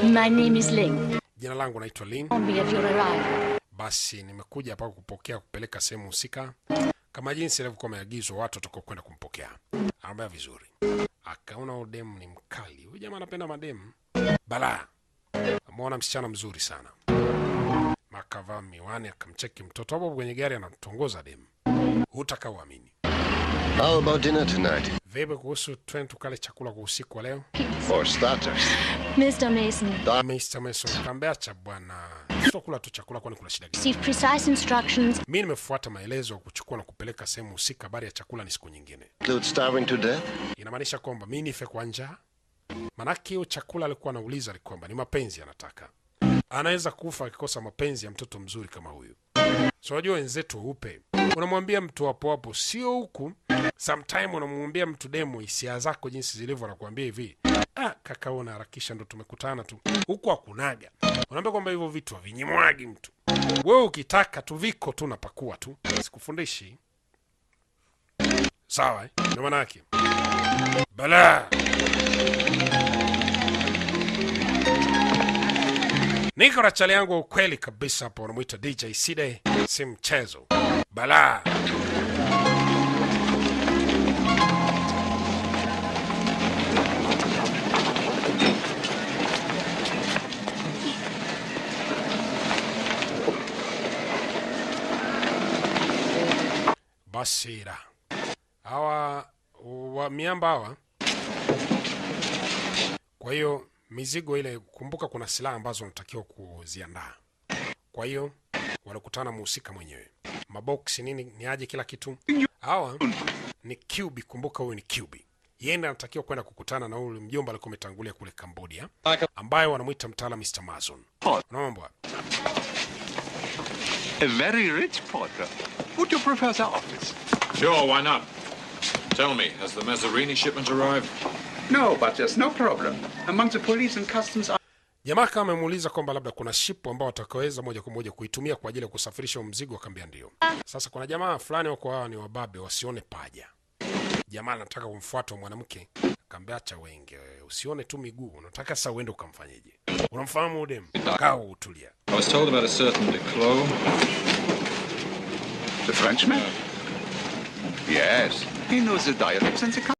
My name is Ling. Jina langu naitwa Lin. On me of your arrival. Basi nimekuja hapa kupokea kupeleka sehemu husika kama jinsi ilivyokuwa imeagizwa watu watakao kwenda kumpokea. Anambia vizuri. Akaona udem ni mkali. Huyu jamaa anapenda madem. Bala. Ameona msichana mzuri sana. Akavaa miwani akamcheki mtoto hapo kwenye gari anatongoza dem. Utakauamini. How about dinner tonight? Vipi kuhusu twende tukale chakula kwa usiku wa leo? For starters. Mr. Mason. Mr. Mason kaambia cha bwana. Tutakula tu chakula kwani kuna shida gani? Receive precise instructions. Mimi nimefuata maelezo ya kuchukua na kupeleka sehemu husika, habari ya chakula ni siku nyingine. Starving to death? Inamaanisha kwamba mimi nife kwa njaa. Manake hiyo chakula alikuwa anauliza ni kwamba ni mapenzi anataka. Anaweza kufa akikosa mapenzi ya mtoto mzuri kama huyu. So unajua wenzetu upe. Unamwambia mtu hapo hapo sio huku. Sometime unamwambia mtu demo hisia zako jinsi zilivyo anakuambia hivi. Kaka una harakisha ndo tumekutana tu. Huku hakunaga. Unaambia kwamba hivyo vitu havinyimwagi mtu. Wewe ukitaka tu viko tu napakua tu. Sikufundishi. Sawa ndio maana yake. Bala. Niko na chali yangu ukweli kabisa hapo wanamuita DJ Side, si mchezo. Bala. Basira. Hawa wa miamba hawa. Kwa hiyo mizigo ile, kumbuka kuna silaha ambazo unatakiwa kuziandaa. Kwa hiyo walikutana mhusika mwenyewe. Maboksi nini ni aje kila kitu. Hawa ni QB, kumbuka huyu ni QB. Yeye ndiye anatakiwa kwenda kukutana na yule mjomba alikuwa ametangulia kule Cambodia, ambaye wanamuita mtaala Mr. Mason. Unaomba. A very rich portrait. Would you prefer the office? Sure, why not? Tell me, has the Mazzarini shipment arrived? No, but there's no problem. Among the police and customs... Jamaa kama amemuuliza kwamba labda kuna ship ambao watakaweza moja kwa moja kuitumia kwa ajili ya kusafirisha mzigo, akamwambia ndio. Sasa kuna jamaa fulani wako hao ni wababe wasione paja. Jamaa anataka kumfuata mwanamke, akamwambia acha wenge, usione tu miguu, unataka sasa uende ukamfanyeje? Unamfahamu Udem? Kaa utulia. I was told about a certain Declos. The Frenchman? Yes. He knows the dialects and the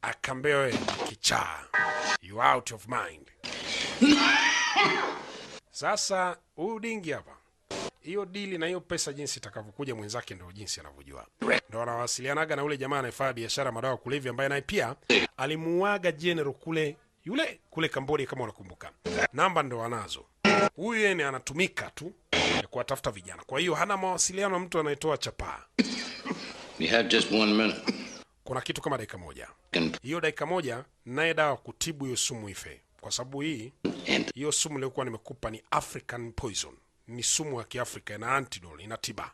Akaambia wewe kichaa, you out of mind. Sasa huyu dingi hapa, hiyo dili na hiyo pesa jinsi itakavyokuja mwenzake ndio jinsi anavyojua. Ndio anawasilianaga na ule jamaa anayefanya biashara madawa kulevya ambaye naye pia alimuaga general kule Cambodia kama unakumbuka. Namba ndio anazo. Huyu yeye anatumika tu kuwatafuta vijana. Kwa hiyo hana mawasiliano na mtu anayetoa chapa. We have just 1 minute. Kuna kitu kama dakika moja. Hiyo dakika moja naye dawa kutibu hiyo sumu ife. Kwa sababu hiyo sumu nilikuwa nimekupa ni African poison. Ni sumu ya Kiafrika, ina antidote, ina tiba.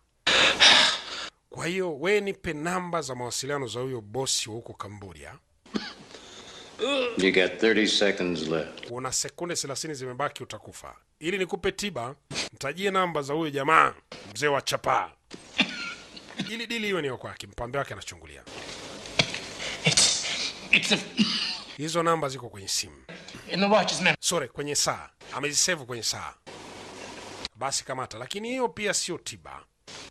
Kwa hiyo wewe nipe namba za mawasiliano za huyo bosi wa huko Cambodia. You got 30 seconds left. Una sekunde 30 zimebaki utakufa. Ili nikupe tiba, mtajie namba za huyo jamaa, mzee wa chapa. Ili dili hiyo ni kwake, mpambe wake anachungulia. Hizo namba ziko kwenye simu. In the watch's memory. Sorry, kwenye saa. Amezisave kwenye saa. Basi kamata, lakini hiyo pia sio tiba.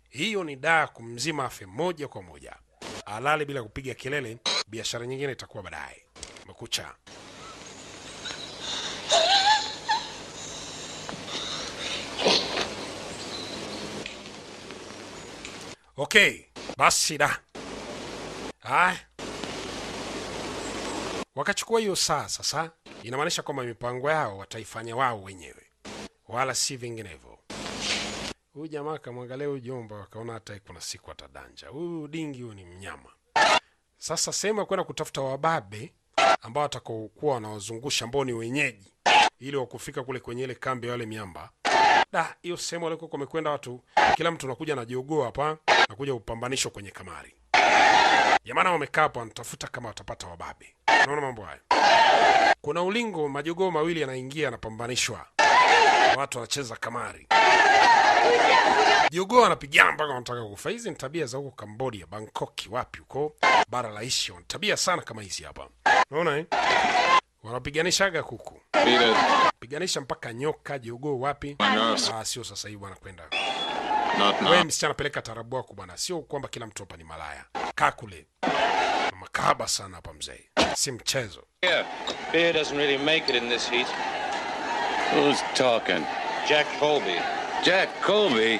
Hiyo ni dawa kumzima afe moja kwa moja. Alale bila kupiga kelele, biashara nyingine itakuwa baadaye. Umekucha. Okay, basi da. Wakachukua hiyo saa sasa, inamaanisha kwamba mipango yao wataifanya wao wenyewe. Wala si vinginevyo. Huyu jamaa kamwangalia huyu jomba wakaona hata kuna siku atadanja. Huyu dingi huyu ni mnyama. Sasa sema kwenda kutafuta wababe ambao watakokuwa wanawazungusha ambao ni wenyeji ili wakufika kule kwenye ile kambi ya wale miamba. Hiyo sema wale kwa wamekwenda watu, kila mtu anakuja na jiogoa hapa, nakuja upambanisho kwenye kamari. Jamani wamekaa hapo wanatafuta kama watapata wababe. Unaona mambo haya? Kuna ulingo majogoo mawili yanaingia yanapambanishwa. Watu wanacheza kamari. Jogoo anapiga mpaka wanataka kufa. Hizi ni tabia za huko Cambodia, Bangkok, wapi huko bara la Asia. Tabia sana kama hizi hapa. Unaona wanapiganishaga kuku. Piganisha mpaka nyoka, jogoo wapi? Sio sasa hivi bwana kwenda. Wewe msichana peleka tarabu wako bwana. Sio kwamba kila mtu hapa ni malaya. Kaa kule. Makahaba sana hapa mzee. Si mchezo. Yeah, beer doesn't really make it in this heat. Who's talking? Jack Colby. Jack Colby?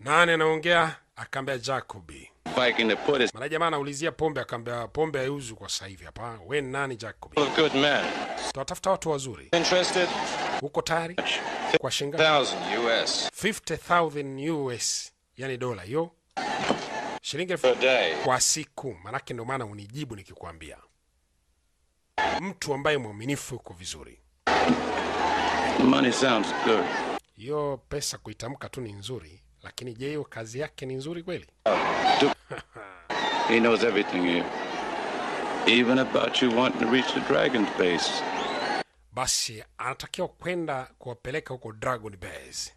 Nani anaongea? Akaambia Jack Colby. Viking to put his... Mara jamaa anaulizia pombe, akaambia pombe haiuzwi kwa sasa hivi hapa. Wewe nani Jack Colby? Good man. Tunatafuta watu wazuri. Interested? Uko tayari? Kwa shilingi 50,000 US. 50,000 US. Yani dola hiyo. Shilingi kwa siku. Manake ndio maana unijibu nikikwambia. Mtu ambaye mwaminifu uko vizuri. Money sounds good. Hiyo pesa kuitamka tu ni nzuri, lakini je, hiyo kazi yake ni nzuri kweli? He knows everything here. Even about you wanting to reach the Dragon's base. Basi anatakiwa kwenda kuwapeleka huko Dragon Base.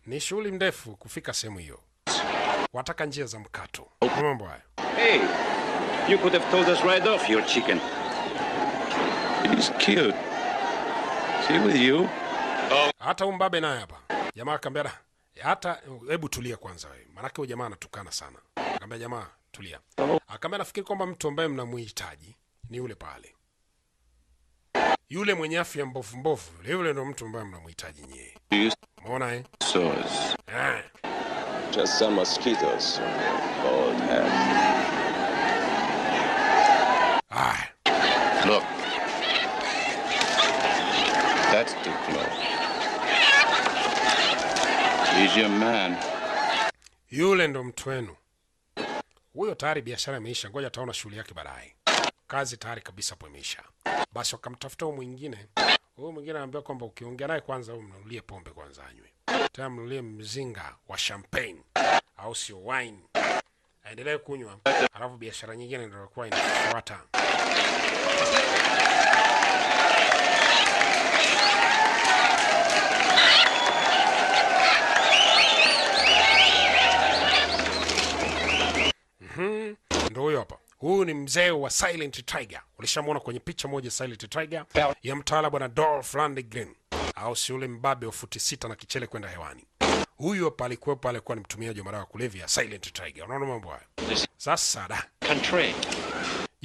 Ni shughuli ndefu kufika sehemu hiyo. Wataka njia za mkato. Mambo haya. Hey, you could have told us right off your chicken. He's cute. See with you? Hata umbabe naye hapa. Jamaa akamwambia, hata hebu tulia kwanza wewe. Maana huyo jamaa anatukana sana. Akamwambia jamaa, tulia. Akamwambia nafikiri kwamba mtu ambaye mnamhitaji ni yule pale. Yule mwenye afya mbovu mbovu, yule ndio mtu ambaye mnamhitaji nyie. Umeona Just some mosquitoes. Old head. Look. That's the blow. He's your man. Yule ndo mtu wenu. Huyo tayari biashara imeisha, ngoja taona shughuli yake baadaye. Kazi tayari kabisa hapo imeisha. Basi wakamtafuta huyo mwingine. Huyo mwingine anamwambia kwamba ukiongea naye kwanza mnunulie pombe kwanza anywe. Tena mnunulie mzinga wa champagne au sio wine. Aendelee kunywa. Alafu biashara nyingine ndio inakuwa inafuata. Ndio huyo hapa. Huyu ni mzee wa Silent Tiger. Ulishamuona kwenye picha moja Silent Tiger ya mtawala bwana Dolph Lundgren. Au si yule mbabe wa futi 6 na kichele kwenda hewani. Huyu hapa alikuwa ni mtumiaji wa madawa ya kulevya Silent Tiger. Unaona mambo haya? Sasa da.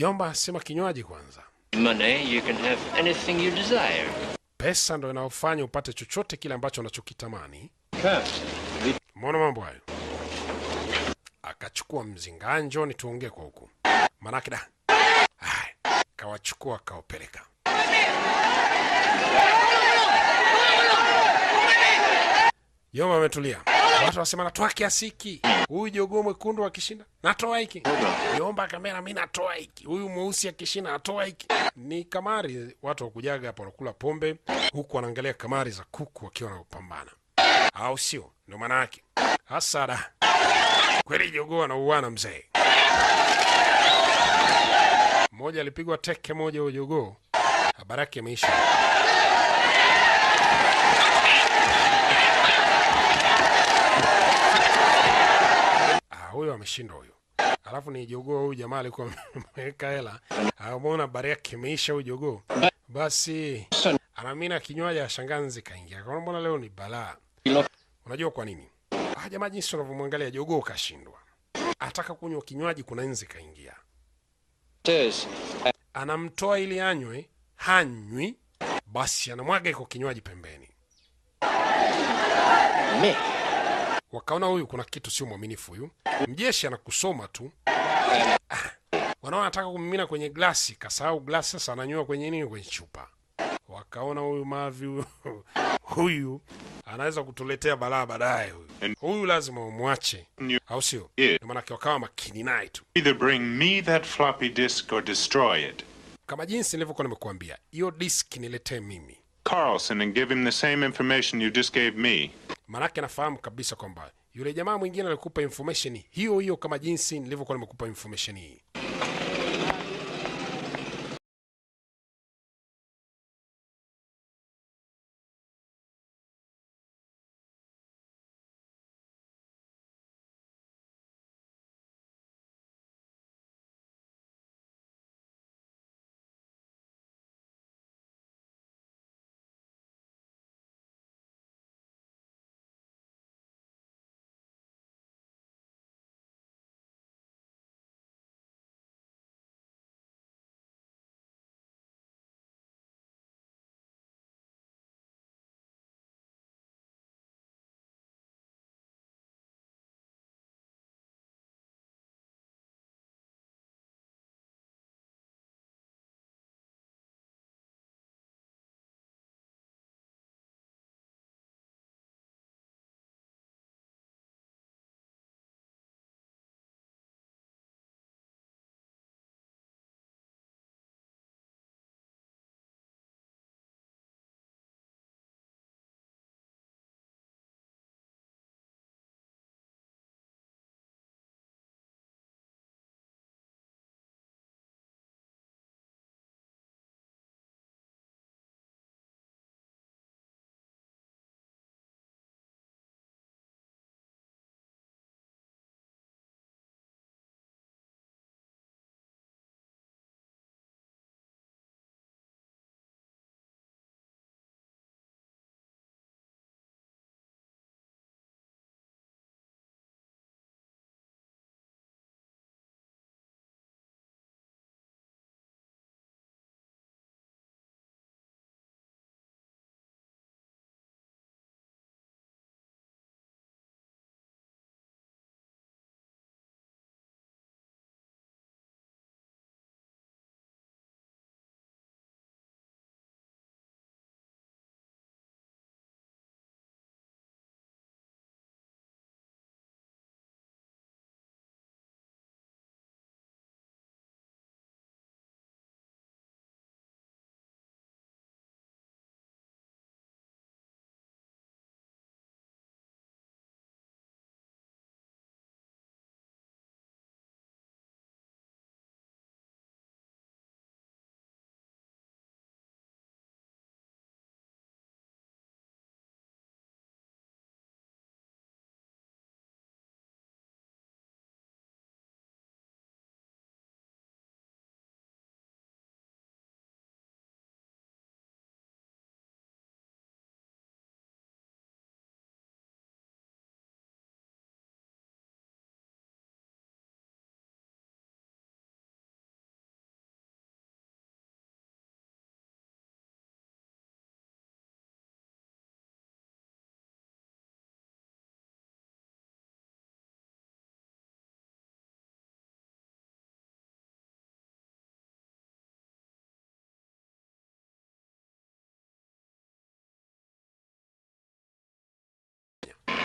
Yomba, sema kinywaji kwanza. Money, you can have anything you desire. Pesa ndo inayofanya upate chochote kile ambacho unachokitamani. Come. Mbona mambo hayo? Akachukua mzinganjo, ni tuongee kwa huku. Manake da. Hai, kawachukua kaopeleka. Yoma ametulia. Watu wasema natoa kiasi hiki. Huyu jogoo mwekundu akishinda, natoa hiki. Yomba kamera, mimi natoa hiki. Huyu mweusi akishinda, natoa hiki. Ni kamari, watu wakujaga hapo wanakula pombe huku wanaangalia kamari za kuku wakiwa wanapambana. Au sio? Ndio maana yake. Hasara. Kweli jogoo anauana mzee. Mmoja alipigwa teke moja huyo jogoo. Habari yake imeisha. Huyo ameshindwa huyo. Alafu ni jogoo huyu jamaa alikuwa ameweka hela. Ameona habari yake imeisha huyo jogoo. Basi anamina kinywaji ashanganzi kaingia. Kwa mbona leo ni balaa. Unajua kwa nini? Jamaa jinsi unavyomwangalia jogoo kashindwa. Ataka kunywa kinywaji kuna nzi kaingia. Anamtoa ili anywe, hanywi, basi anamwaga iko kinywaji pembeni. Wakaona huyu kuna kitu sio mwaminifu huyu. Mjeshi anakusoma tu. Wanaona anataka kumimina kwenye glasi, kasahau glasi sasa ananywa kwenye nini, kwenye chupa. Wakaona huyu mavi huyu anaweza kutuletea balaa baadaye huyu. Huyu lazima umwache. Au sio? Ndio maana wakawa makini naye tu. Either bring me that floppy disk or destroy it. Kama jinsi nilivyokuwa nimekuambia, hiyo disk niletee mimi. Carlson and give him the same information you just gave me. Manake nafahamu kabisa kwamba yule jamaa mwingine alikupa information hiyo hiyo kama jinsi nilivyokuwa nimekupa information hii.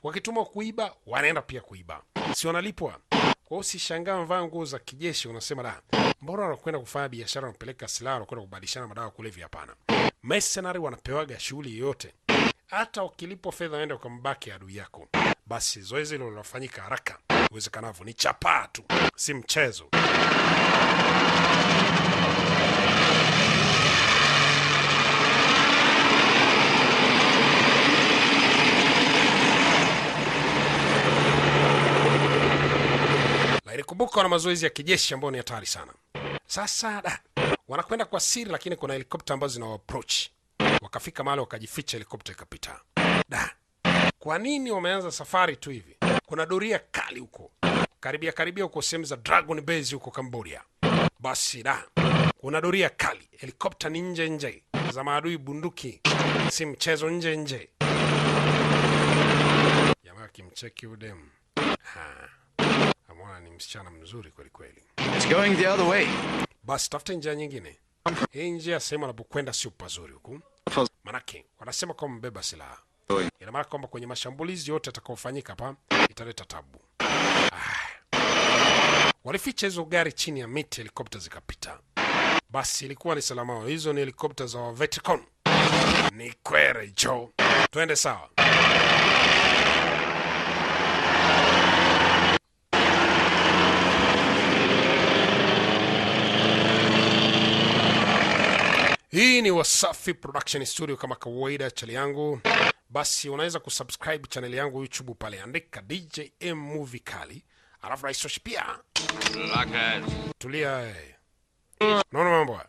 wakitumwa kuiba wanaenda pia kuiba, si wanalipwa? Kwa usishangaa mvaa nguo za kijeshi unasema la, mbona wanakwenda kufanya biashara, wanapeleka silaha, wanakwenda kubadilishana madawa kulevya? Hapana, mercenary wanapewaga shughuli yoyote, hata ukilipo fedha waende ukambaki adui yako, basi zoezi hilo linafanyika haraka uwezekanavyo. Ni chapaa tu, si mchezo. Kumbuka wana mazoezi ya kijeshi ambayo ni hatari sana. Sasa wanakwenda kwa siri, lakini kuna helikopta ambazo zina approach. Wakafika mahali wakajificha, helikopta ikapita. Kwa nini wameanza safari tu hivi? Kuna doria kali huko. Karibia huko sehemu za Dragon Base huko Cambodia. Basi kuna doria kali. Helikopta ni nje za maadui, bunduki. Si mchezo, nje. Jamaa kimcheki udem. Amona ni msichana mzuri kweli kweli. It's going the other way. Basi tafuta njia nyingine. Hii njia sehemu anapokwenda sio pazuri huku. Manake wanasema kwa mbeba silaha. Ina maana kwamba kwenye mashambulizi yote atakaofanyika hapa italeta tabu. Walificha hizo gari chini ya miti, helikopta zikapita. Basi ilikuwa ni salama wao. Hizo ni helikopta za Vietcong. Ni kwere Joe. Twende sawa. Hii ni Wasafi Production Studio kama kawaida channel yangu. Basi unaweza kusubscribe channel yangu YouTube pale, andika DJM Movie Kali. Alafu raishoshi pia. Tulia. Naona mambo.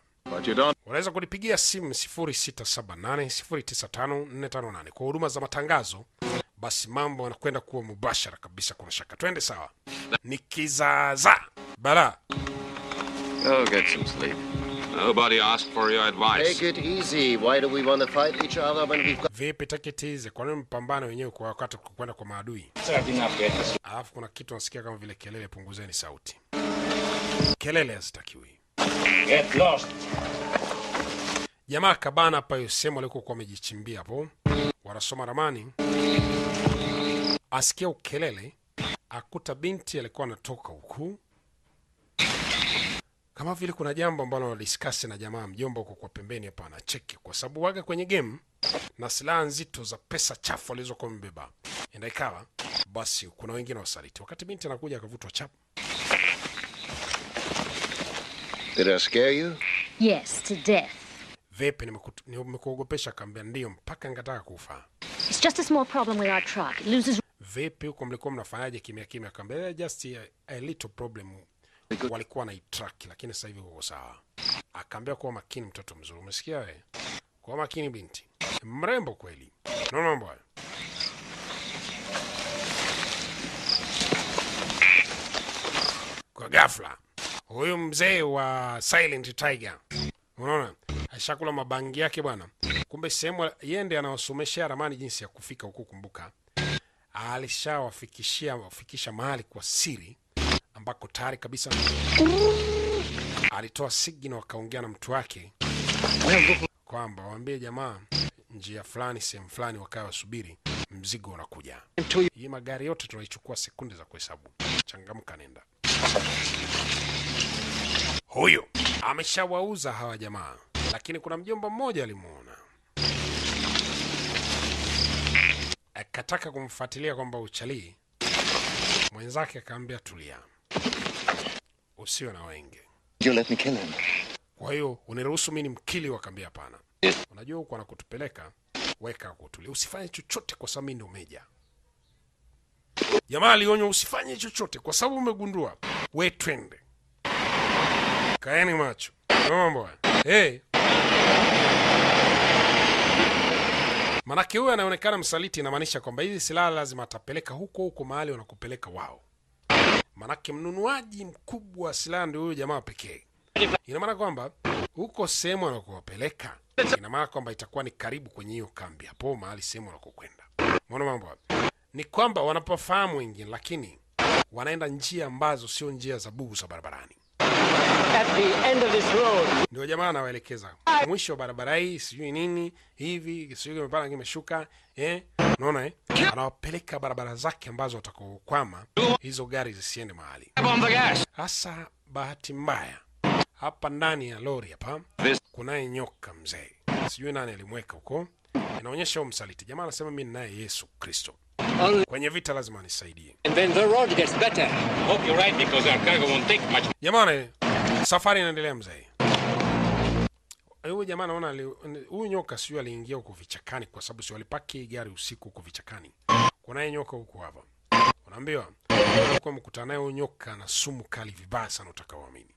Unaweza kunipigia simu 0678095458 kwa huduma za matangazo. Basi mambo yanakwenda kuwa mubashara kabisa, kuna shaka. Twende sawa. Nikizaza. Bala. Oh, get some sleep. Nobody asked for your advice. Take it easy. Why do we want to fight each other when we've got... Vipi take it easy? Kwa nini mpambane wenyewe kwa wakati kwenda kwa maadui? Alafu kuna kitu nasikia kama vile kelele, punguzeni sauti. Kelele hazitakiwi. Get lost. Jamaa kabana hapa yosema alikuwa kwa amejichimbia hapo. Wanasoma ramani. Asikia ukelele, akuta binti alikuwa anatoka huku. Kama vile kuna jambo ambalo walidiskasi na jamaa mjomba huko kwa pembeni hapa anacheki, kwa sababu waga kwenye game na silaha nzito za pesa chafu alizokuwa mbeba. Enda ikawa basi kuna wengine wasaliti. Wakati binti anakuja akavutwa chap. Did I scare you? Yes, to death. Vipi nimekuogopesha? Kambia ndio, mpaka ngataka kufa. It's just a small problem with our truck. It loses... Vipi huko mlikuwa mnafanyaje kimya? Kambia just a little problem. Walikuwa na track lakini sasa hivi uko sawa. Akaambia kuwa makini mtoto mzuri. Umesikia wewe? Kwa makini binti. Mrembo kweli. Naona mambo haya. Kwa ghafla huyu mzee wa Silent Tiger, unaona, ashakula mabangi yake bwana. Kumbe sehemu yende anawasomeshia ramani jinsi ya kufika huko. Kumbuka alishawafikisha mahali kwa siri ambako tayari kabisa alitoa signal, wakaongea na mtu wake kwamba waambie jamaa njia fulani sehemu fulani, wakawa wasubiri mzigo unakuja. Hii magari yote tunaichukua sekunde za kuhesabu. Changamka, nenda. Huyo ameshawauza hawa jamaa, lakini kuna mjomba mmoja alimuona, akataka kumfuatilia kwamba uchalii. Mwenzake akaambia tulia, usiwe na wenge. You let me kill him. Kwa hiyo uniruhusu mimi nimkili? Wakambia hapana. Unajua huko anakutupeleka, weka kutulia, usifanye chochote kwa sababu mimi ndio meja. Jamaa alionywa usifanye chochote kwa sababu umegundua. We twende. Kaeni macho. Mambo. Hey. Manake huyu anaonekana msaliti, inamaanisha kwamba hizi silaha lazima atapeleka huko mahali wanakupeleka wao. Manake mnunuaji mkubwa wa silaha ndio huyu jamaa pekee. Ina maana kwamba huko sehemu wanakopeleka, ina maana kwamba itakuwa ni karibu kwenye hiyo kambi hapo mahali sehemu wanakokwenda. Unaona mambo? Ni kwamba wanapofahamu wengine, lakini wanaenda njia ambazo sio njia za bugu za barabarani. At the end of this road. Ndio jamaa anawaelekeza. Mwisho wa barabara hii sijui nini, hivi, sijui kimepanda kimeshuka, Unaona anawapeleka barabara zake ambazo watakokwama hizo gari zisiende mahali. Hasa bahati mbaya hapa ndani ya lori hapa kunaye nyoka mzee. Sijui nani alimweka huko. Inaonyesha msaliti. Jamaa anasema mimi naye Yesu Kristo. Kwenye vita lazima nisaidie. And then the road gets better. Hope you're right because our cargo won't take much. Jamani, safari inaendelea mzee. Huyu jamaa naona huyu nyoka sio aliingia huko vichakani kwa sababu sio alipaki gari usiku huko vichakani. Kunaye nyoka huko hapa. Unaambiwa kwa mkutana naye huyu nyoka na sumu kali vibaya sana utakaoamini.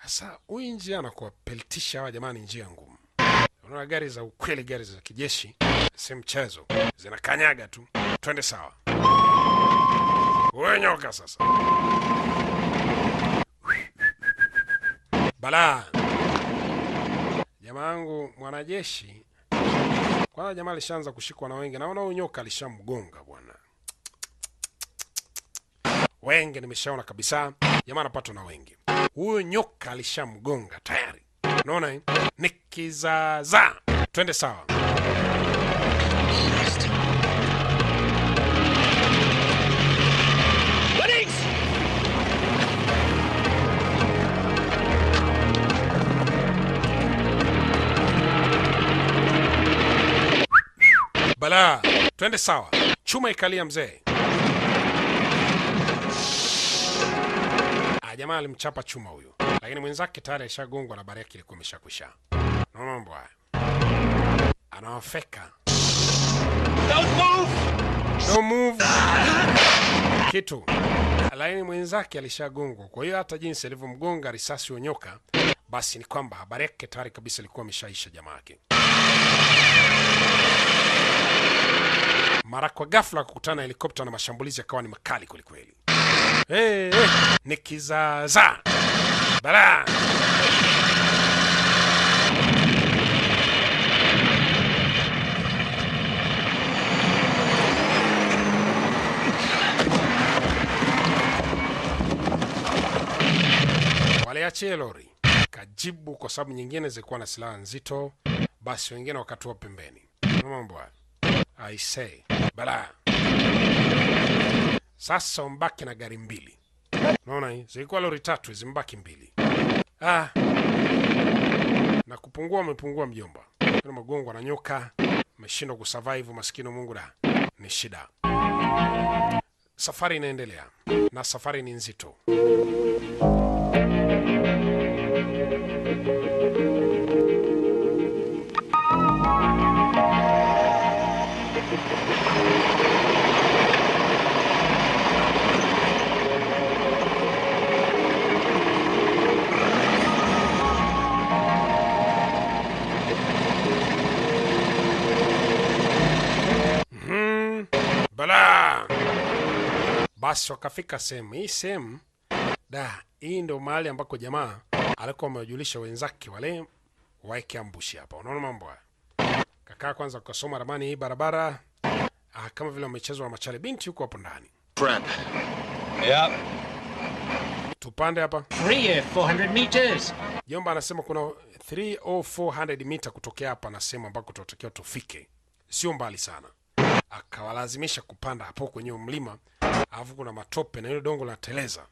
Sasa huyu njia anakuwa peltisha hawa jamani njia ngumu. Unaona gari za ukweli, gari za kijeshi, si mchezo. Zinakanyaga tu. Twende sawa. Wewe nyoka sasa. Bala. Jamaangu mwanajeshi. Kwanza jamaa alishaanza kushikwa na wenge. Naona huyu nyoka alishamgonga bwana. Wenge nimeshaona kabisa. Jamaa anapatwa na wenge. Huyu nyoka alishamgonga tayari. Unaona nikizaza. Twende sawa. Bala, twende sawa. Chuma ikalia mzee. Jamaa alimchapa chuma huyu. Lakini mwenzake tayari alishagongwa na baraka ilikuwa imeshakwisha. Naona mambo haya. Anawafeka. Don't move. Don't move. Kitu. Lakini mwenzake alishagongwa. Kwa hiyo hata jinsi alivyomgonga risasi wa nyoka, basi ni kwamba habari yake tayari kabisa ilikuwa imeshaisha jamaa yake. Mara kwa ghafla kukutana helikopta na mashambulizi yakawa ni makali kweli kweli. Nikizaza. Bala. Waliachia lori. Kajibu kwa sababu nyingine zilikuwa na silaha nzito. Basi wengine wakatua pembeni. Mambo haya. I say. Bala. Sasa umbaki na gari mbili. Unaona hii? Zilikuwa lori 3, zimbaki 2. Na kupungua umepungua mjomba. Kuna magongwa na nyoka, umeshindwa kusurvive maskini Mungu da. Ni shida. Safari inaendelea. Na safari ni nzito. Bala. Basi wakafika sehemu. Hii sehemu hii ndio mahali ambako jamaa alikuwa amewajulisha wenzake wale waeke ambushi hapa. Unaona mambo haya. Kakaa kwanza kusoma ramani hii barabara. Kama vile wamechezwa na machale. Binti yuko hapo ndani. Friend. Yep. Tupande hapa. 3 or 400 meters. Jomba anasema kuna 3 or 400 meter kutokea hapa na sehemu ambako tunatakiwa tufike. Sio mbali sana. Akawalazimisha kupanda hapo kwenye mlima. Alafu kuna matope na ile dongo la teleza.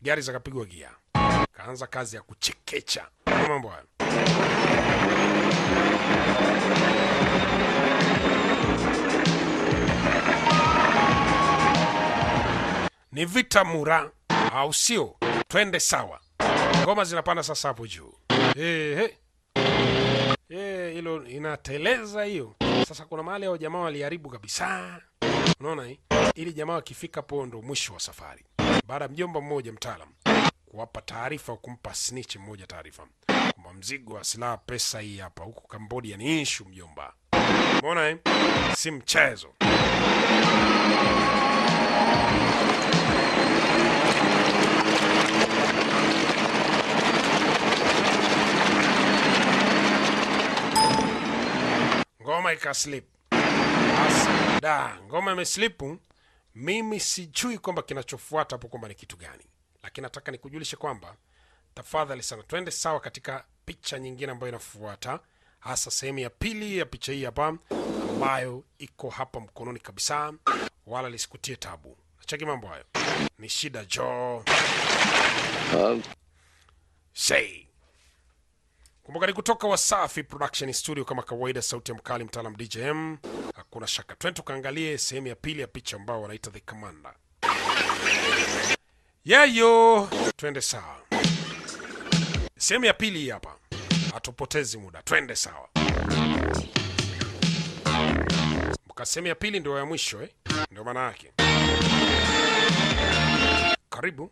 Gari zakapigwa gia. Kaanza kazi ya kuchekecha. Mambo haya. Ni vita mura au sio? Twende sawa. Ngoma zinapanda sasa hapo juu. Hilo inateleza hiyo. Sasa kuna mahali hao jamaa waliharibu kabisa. Unaona hii? Ili jamaa wakifika hapo ndo mwisho wa safari. Baada mjomba mmoja mtaalam kuwapa taarifa, kumpa snitch mmoja taarifa. Kwa mzigo wa silaha pesa hii hapa huko Cambodia ni issue mjomba. Unaona si mchezo. Ngoma ikaslip. Ngoma imeslipu. Mimi sijui kwamba kinachofuata hapo kwamba ni kitu gani. Lakini nataka nikujulishe kwamba tafadhali sana twende sawa katika picha nyingine ambayo inafuata. hasa sehemu ya pili ya picha hii hapa ambayo iko hapa mkononi kabisa, wala lisikutie tabu. Cheki mambo hayo. Ni shida jo. Say. Kumbuka ni kutoka Wasafi Production Studio kama kawaida, sauti ya mkali, mtaalam DJM. Hakuna shaka. Twende tukaangalie sehemu ya pili ya picha ambao wanaita The Commander. Yayo, twende sawa. Sehemu ya pili hapa. Hatupotezi muda. Twende sawa. Sehemu ya pili ndio ya mwisho ndio maana yake. Karibu.